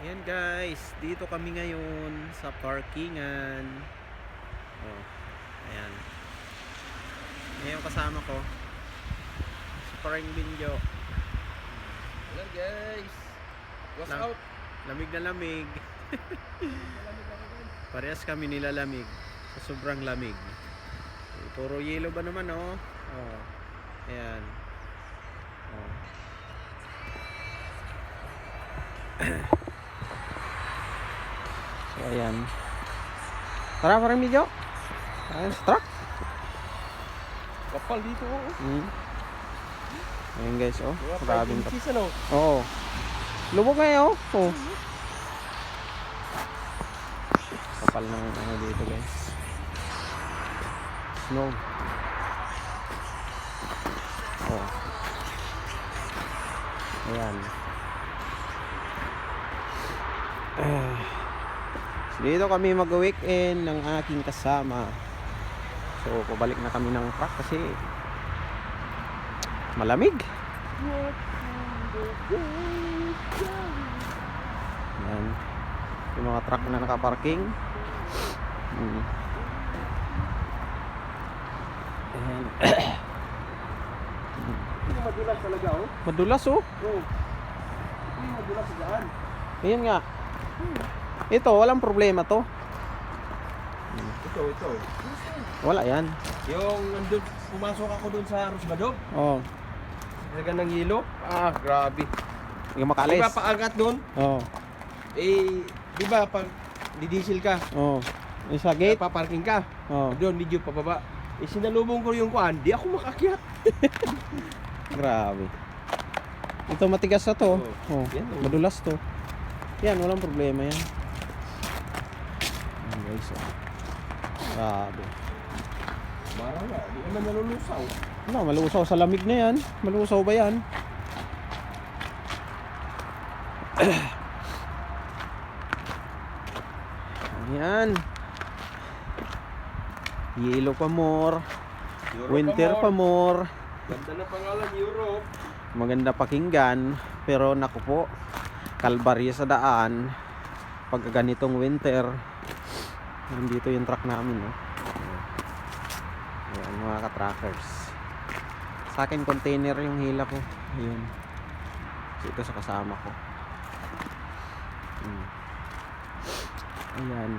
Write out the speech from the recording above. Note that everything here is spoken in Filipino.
Ayan guys, dito kami ngayon sa parkingan. Oh, ayan. Ngayon kasama ko si Paring Binjo. Hello guys. What's Lam- out? Lamig na lamig. Parehas kami nilalamig sa sobrang lamig. Puro yelo ba naman oh? Oh. Ayan. Oh. So ayan. Tara Paring Binjo. Ayan sa truck. Kapal dito oh. Ayan guys oh. Maraming Cheese ano? Oo. Lubog ngayon oh. Oh. Kapal ng ano dito guys. Snow. Oh. Ayan. So dito kami mag-weekend ng aking kasama. So pabalik na kami ng truck kasi malamig. Ayan. Yung mga truck na nakaparking. Ayan. Hindi madulas talaga oh. Madulas oh. Oh. Hindi madulas sa daan. Ayan nga. Ito, walang problema to. Ito. Wala yan. Yung andun, pumasok ako dun sa Rosbadog. Oo. Talaga ng yelo. Ah, grabe. Hindi ka makalis. Diba paagat dun? Oo. Eh, diba pag didiesel ka, Oo. Yung sa gate. paparking ka, Oo. doon medyo pababa. Eh, sinalubong ko yung kuan, di ako makakyat. Grabe. Ito matigas na to. Oh. Yan, oh. Madulas to. Yan, walang problema yan. Ayan guys. Oh. Grabe. Marang nga, di naman nalulusaw. Ano, malusaw sa lamig na yan. Malusaw ba yan? Ayan. Yellow pa more. Winter pa more. Ganda na pangalan, Europe. Maganda pakinggan. Pero naku po, kalbaryo sa daan. Pag ganitong winter. Nandito yung truck namin. No? Ayan mga ka-trackers. Sa akin container yung hila ko. Ayun. So, ito sa kasama ko. Ayan.